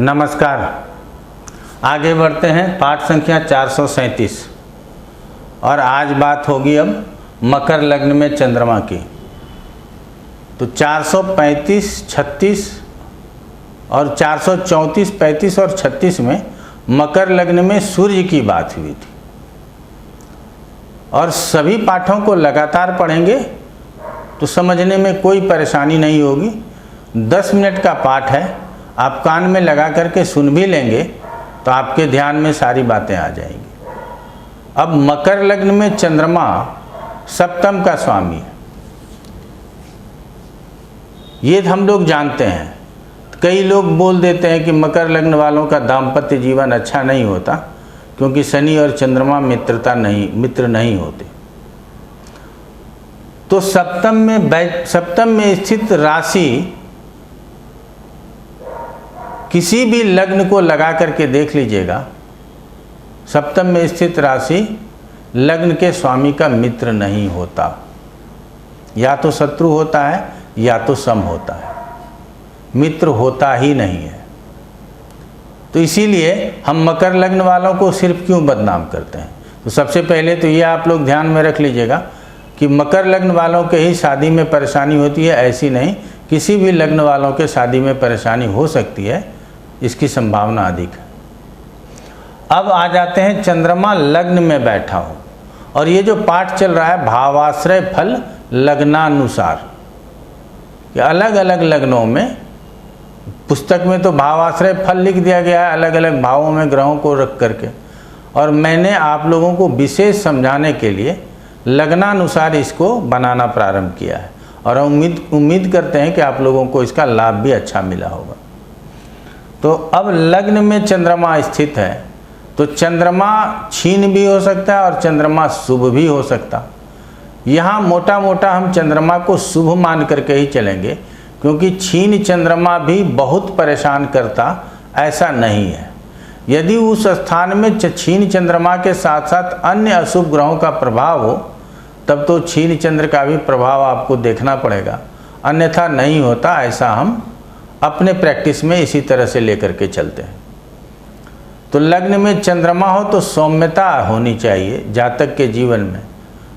नमस्कार। आगे बढ़ते हैं। पाठ संख्या 437 और आज बात होगी अब मकर लग्न में चंद्रमा की। तो 435, 36 और 434, 35 और 36 में मकर लग्न में सूर्य की बात हुई थी और सभी पाठों को लगातार पढ़ेंगे तो समझने में कोई परेशानी नहीं होगी। 10 मिनट का पाठ है, आप कान में लगा करके सुन भी लेंगे तो आपके ध्यान में सारी बातें आ जाएंगी। अब मकर लग्न में चंद्रमा सप्तम का स्वामी है, ये हम लोग जानते हैं। कई लोग बोल देते हैं कि मकर लग्न वालों का दाम्पत्य जीवन अच्छा नहीं होता क्योंकि शनि और चंद्रमा मित्र नहीं होते। तो सप्तम में स्थित राशि किसी भी लग्न को लगा करके देख लीजिएगा, सप्तम में स्थित राशि लग्न के स्वामी का मित्र नहीं होता, या तो शत्रु होता है या तो सम होता है, मित्र होता ही नहीं है। तो इसीलिए हम मकर लग्न वालों को सिर्फ क्यों बदनाम करते हैं। तो सबसे पहले तो ये आप लोग ध्यान में रख लीजिएगा कि मकर लग्न वालों के ही शादी में परेशानी होती है, ऐसी नहीं, किसी भी लग्न वालों के शादी में परेशानी हो सकती है, इसकी संभावना अधिक है। अब आ जाते हैं चंद्रमा लग्न में बैठा हो और ये जो पाठ चल रहा है भावाश्रय फल लग्नानुसार, कि अलग अलग लग्नों में, पुस्तक में तो भावाश्रय फल लिख दिया गया है अलग अलग भावों में ग्रहों को रख करके, और मैंने आप लोगों को विशेष समझाने के लिए लग्नानुसार इसको बनाना प्रारंभ किया है और उम्मीद करते हैं कि आप लोगों को इसका लाभ भी अच्छा मिला होगा। तो अब लग्न में चंद्रमा स्थित है तो चंद्रमा क्षीण भी हो सकता है और चंद्रमा शुभ भी हो सकता। यहाँ मोटा मोटा हम चंद्रमा को शुभ मान करके ही चलेंगे क्योंकि क्षीण चंद्रमा भी बहुत परेशान करता ऐसा नहीं है। यदि उस स्थान में क्षीण चंद्रमा के साथ साथ अन्य अशुभ ग्रहों का प्रभाव हो तब तो क्षीण चंद्र का भी प्रभाव आपको देखना पड़ेगा, अन्यथा नहीं होता। ऐसा हम अपने प्रैक्टिस में इसी तरह से लेकर के चलते हैं। तो लग्न में चंद्रमा हो तो सौम्यता होनी चाहिए जातक के जीवन में,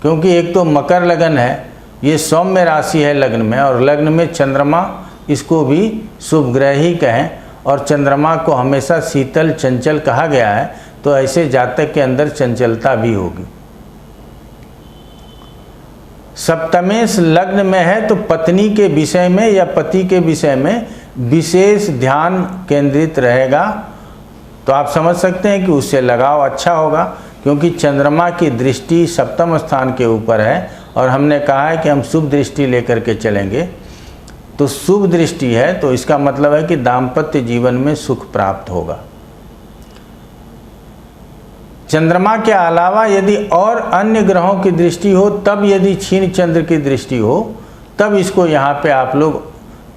क्योंकि एक तो मकर लगन है, ये सौम्य राशि है लग्न में, और लग्न में चंद्रमा, इसको भी शुभ ग्रह ही कहें, और चंद्रमा को हमेशा शीतल चंचल कहा गया है, तो ऐसे जातक के अंदर चंचलता भी होगी। सप्तमेश लग्न में है तो पत्नी के विषय में या पति के विषय में विशेष ध्यान केंद्रित रहेगा, तो आप समझ सकते हैं कि उससे लगाव अच्छा होगा क्योंकि चंद्रमा की दृष्टि सप्तम स्थान के ऊपर है और हमने कहा है कि हम शुभ दृष्टि लेकर के चलेंगे। तो शुभ दृष्टि है तो इसका मतलब है कि दाम्पत्य जीवन में सुख प्राप्त होगा। चंद्रमा के अलावा यदि और अन्य ग्रहों की दृष्टि हो, तब यदि क्षीण चंद्र की दृष्टि हो, तब इसको यहाँ पे आप लोग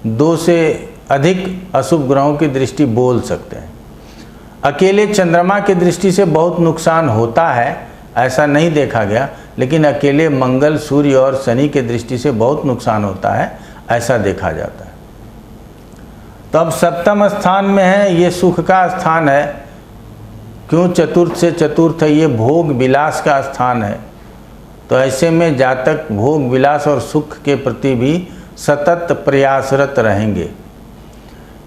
2 से अधिक अशुभ ग्रहों की दृष्टि बोल सकते हैं। अकेले चंद्रमा की दृष्टि से बहुत नुकसान होता है ऐसा नहीं देखा गया, लेकिन अकेले मंगल, सूर्य और शनि के दृष्टि से बहुत नुकसान होता है ऐसा देखा जाता है। तो अब सप्तम स्थान में है, ये सुख का स्थान है। क्यों चतुर्थ से चतुर्थ है, ये भोग विलास का स्थान है। तो ऐसे में जातक भोग विलास और सुख के प्रति भी सतत प्रयासरत रहेंगे।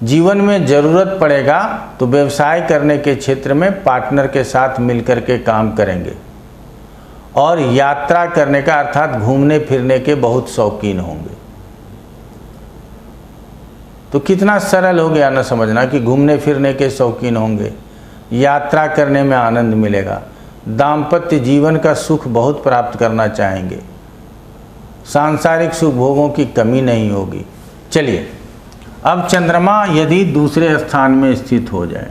जीवन में ज़रूरत पड़ेगा तो व्यवसाय करने के क्षेत्र में पार्टनर के साथ मिलकर के काम करेंगे और यात्रा करने का अर्थात घूमने फिरने के बहुत शौकीन होंगे। तो कितना सरल हो गया ना समझना कि घूमने फिरने के शौकीन होंगे, यात्रा करने में आनंद मिलेगा, दाम्पत्य जीवन का सुख बहुत प्राप्त करना चाहेंगे, सांसारिक सुख भोगों की कमी नहीं होगी। चलिए, अब चंद्रमा यदि दूसरे स्थान में स्थित हो जाए,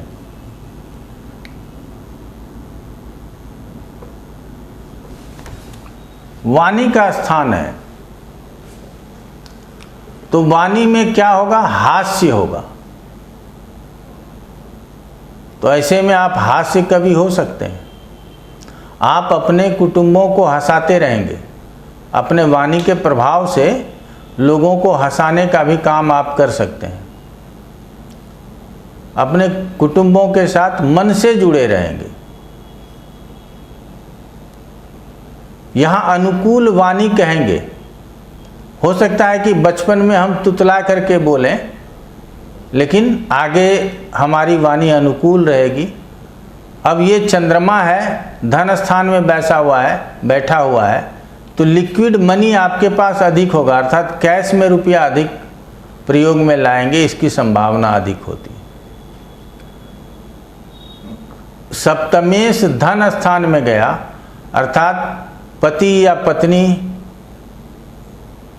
वाणी का स्थान है, तो वाणी में क्या होगा, हास्य होगा। तो ऐसे में आप हास्य कवि हो सकते हैं। आप अपने कुटुंबों को हंसाते रहेंगे, अपने वाणी के प्रभाव से लोगों को हंसाने का भी काम आप कर सकते हैं। अपने कुटुंबों के साथ मन से जुड़े रहेंगे। यहाँ अनुकूल वाणी कहेंगे। हो सकता है कि बचपन में हम तुतला करके बोलें, लेकिन आगे हमारी वाणी अनुकूल रहेगी। अब ये चंद्रमा है, धन स्थान में बैठा हुआ है, तो लिक्विड मनी आपके पास अधिक होगा, अर्थात कैश में रुपया अधिक प्रयोग में लाएंगे, इसकी संभावना अधिक होती है। सप्तमेश धन स्थान में गया, अर्थात पति या पत्नी,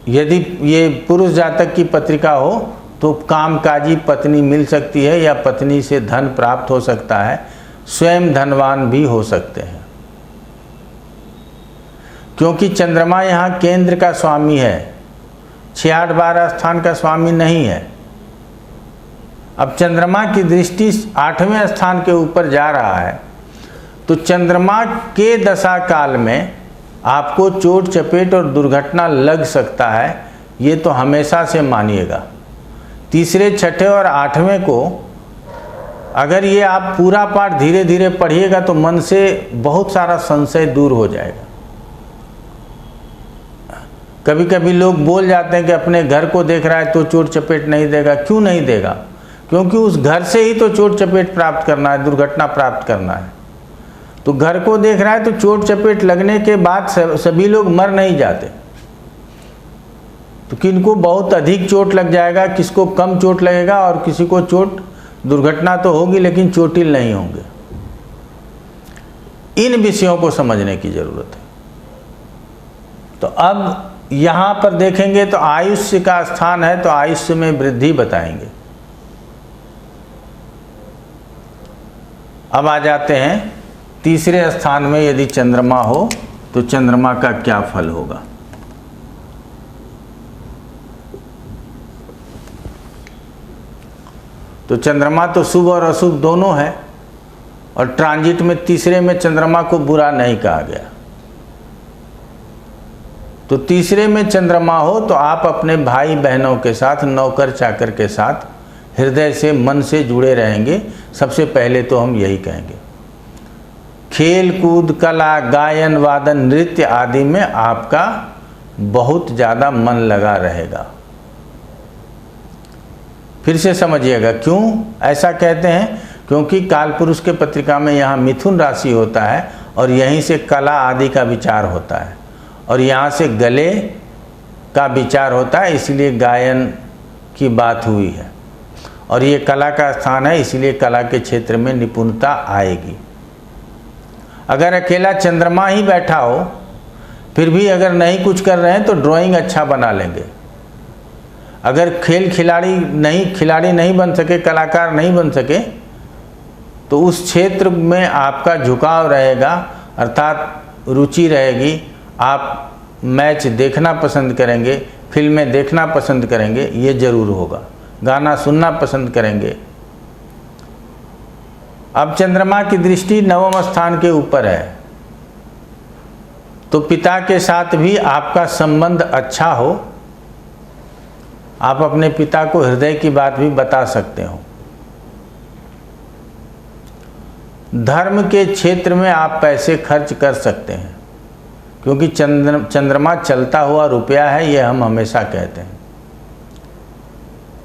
यदि ये पुरुष जातक की पत्रिका हो तो कामकाजी पत्नी मिल सकती है, या पत्नी से धन प्राप्त हो सकता है, स्वयं धनवान भी हो सकते हैं। क्योंकि चंद्रमा यहाँ केंद्र का स्वामी है, 6-8-12 स्थान का स्वामी नहीं है। अब चंद्रमा की दृष्टि 8वें स्थान के ऊपर जा रहा है, तो चंद्रमा के दशा काल में आपको चोट चपेट और दुर्घटना लग सकता है, ये तो हमेशा से मानिएगा। 3रे, 6ठे और 8वें को अगर ये आप पूरा पाठ धीरे धीरे पढ़िएगा तो मन से बहुत सारा संशय दूर हो जाएगा। कभी कभी लोग बोल जाते हैं कि अपने घर को देख रहा है तो चोट चपेट नहीं देगा। क्यों नहीं देगा? क्योंकि उस घर से ही तो चोट चपेट प्राप्त करना है, दुर्घटना प्राप्त करना है। तो घर को देख रहा है तो चोट चपेट लगने के बाद सभी लोग मर नहीं जाते। तो किनको बहुत अधिक चोट लग जाएगा, किसको कम चोट लगेगा, और किसी को चोट दुर्घटना तो होगी लेकिन चोटिल नहीं होंगे। इन विषयों को समझने की जरूरत है। तो अब यहाँ पर देखेंगे तो आयुष्य का स्थान है, तो आयुष्य में वृद्धि बताएंगे। अब आ जाते हैं 3रे स्थान में यदि चंद्रमा हो तो चंद्रमा का क्या फल होगा। तो चंद्रमा तो शुभ और अशुभ दोनों है, और ट्रांजिट में 3रे में चंद्रमा को बुरा नहीं कहा गया। तो 3रे में चंद्रमा हो तो आप अपने भाई बहनों के साथ, नौकर चाकर के साथ हृदय से, मन से जुड़े रहेंगे। सबसे पहले तो हम यही कहेंगे। खेल कूद, कला, गायन, वादन, नृत्य आदि में आपका बहुत ज़्यादा मन लगा रहेगा। फिर से समझिएगा क्यों ऐसा कहते हैं। क्योंकि कालपुरुष के पत्रिका में यहाँ मिथुन राशि होता है, और यहीं से कला आदि का विचार होता है, और यहाँ से गले का विचार होता है, इसलिए गायन की बात हुई है। और ये कला का स्थान है, इसलिए कला के क्षेत्र में निपुणता आएगी। अगर अकेला चंद्रमा ही बैठा हो, फिर भी अगर नहीं कुछ कर रहे हैं तो ड्राइंग अच्छा बना लेंगे। अगर खिलाड़ी नहीं बन सके, कलाकार नहीं बन सके, तो उस क्षेत्र में आपका झुकाव रहेगा, अर्थात रुचि रहेगी। आप मैच देखना पसंद करेंगे, फिल्में देखना पसंद करेंगे, ये जरूर होगा। गाना सुनना पसंद करेंगे। अब चंद्रमा की दृष्टि 9वें स्थान के ऊपर है, तो पिता के साथ भी आपका संबंध अच्छा हो। आप अपने पिता को हृदय की बात भी बता सकते हो। धर्म के क्षेत्र में आप पैसे खर्च कर सकते हैं, क्योंकि चंद्रमा चलता हुआ रुपया है, ये हम हमेशा कहते हैं।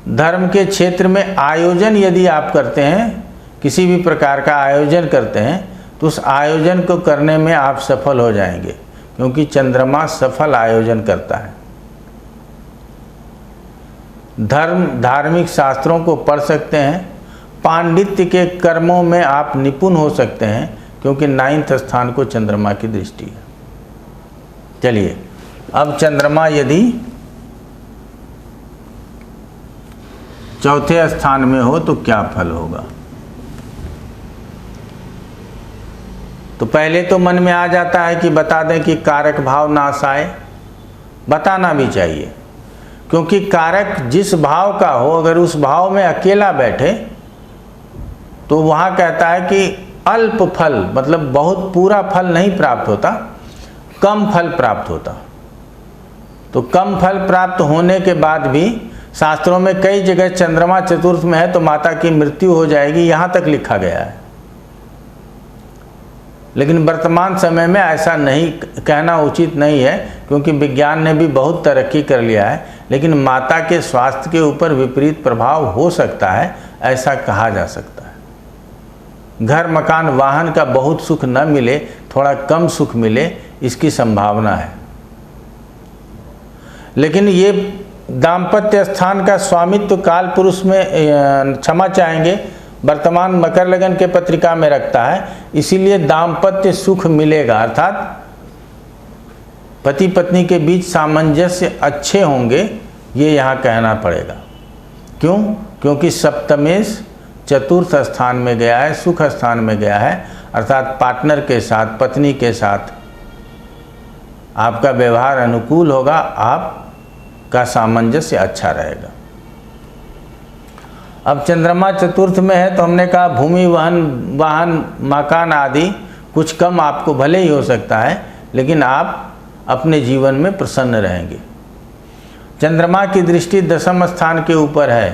धर्म के क्षेत्र में आयोजन यदि आप करते हैं, किसी भी प्रकार का आयोजन करते हैं, तो उस आयोजन को करने में आप सफल हो जाएंगे, क्योंकि चंद्रमा सफल आयोजन करता है। धार्मिक शास्त्रों को पढ़ सकते हैं। पांडित्य के कर्मों में आप निपुण हो सकते हैं, क्योंकि 9वें स्थान को चंद्रमा की दृष्टि है। चलिए, अब चंद्रमा यदि 4थे स्थान में हो तो क्या फल होगा। तो पहले तो मन में आ जाता है कि बता दें कि कारक भाव नाश आए। बताना भी चाहिए, क्योंकि कारक जिस भाव का हो, अगर उस भाव में अकेला बैठे तो वहाँ कहता है कि अल्प फल, मतलब बहुत पूरा फल नहीं प्राप्त होता, कम फल प्राप्त होता। तो कम फल प्राप्त होने के बाद भी शास्त्रों में कई जगह चंद्रमा चतुर्थ में है तो माता की मृत्यु हो जाएगी, यहाँ तक लिखा गया है। लेकिन वर्तमान समय में ऐसा नहीं कहना उचित नहीं है, क्योंकि विज्ञान ने भी बहुत तरक्की कर लिया है। लेकिन माता के स्वास्थ्य के ऊपर विपरीत प्रभाव हो सकता है, ऐसा कहा जा सकता है। घर मकान वाहन का बहुत सुख न मिले, थोड़ा कम सुख मिले, इसकी संभावना है। लेकिन ये दाम्पत्य स्थान का स्वामित्व काल पुरुष में क्षमा चाहेंगे वर्तमान मकर लगन के पत्रिका में रखता है, इसीलिए दाम्पत्य सुख मिलेगा, अर्थात पति पत्नी के बीच सामंजस्य अच्छे होंगे, ये यहाँ कहना पड़ेगा। क्यों? क्योंकि सप्तमेश चतुर्थ स्थान में गया है, सुख स्थान में गया है, अर्थात पार्टनर के साथ, पत्नी के साथ आपका व्यवहार अनुकूल होगा, आपका सामंजस्य अच्छा रहेगा। अब चंद्रमा चतुर्थ में है तो हमने कहा भूमि वाहन मकान आदि कुछ कम आपको भले ही हो सकता है, लेकिन आप अपने जीवन में प्रसन्न रहेंगे। चंद्रमा की दृष्टि दशम स्थान के ऊपर है,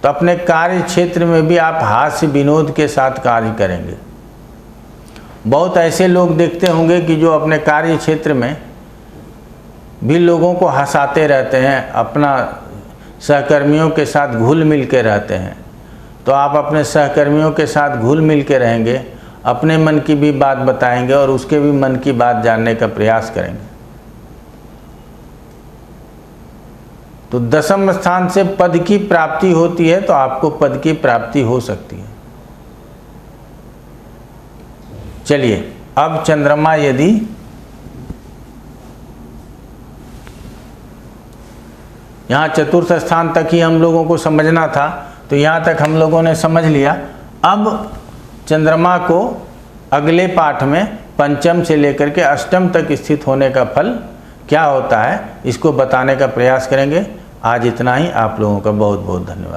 तो अपने कार्य क्षेत्र में भी आप हास्य विनोद के साथ कार्य करेंगे। बहुत ऐसे लोग देखते होंगे कि जो अपने कार्य क्षेत्र में भी लोगों को हंसाते रहते हैं, अपना सहकर्मियों के साथ घुल मिल के रहते हैं। तो आप अपने सहकर्मियों के साथ घुल मिल के रहेंगे, अपने मन की भी बात बताएंगे और उसके भी मन की बात जानने का प्रयास करेंगे। तो दशम स्थान से पद की प्राप्ति होती है, तो आपको पद की प्राप्ति हो सकती है। चलिए, अब चंद्रमा यदि यहाँ चतुर्थ स्थान तक ही हम लोगों को समझना था, तो यहाँ तक हम लोगों ने समझ लिया। अब चंद्रमा को अगले पाठ में पंचम से लेकर के अष्टम तक स्थित होने का फल क्या होता है, इसको बताने का प्रयास करेंगे। आज इतना ही। आप लोगों का बहुत बहुत धन्यवाद।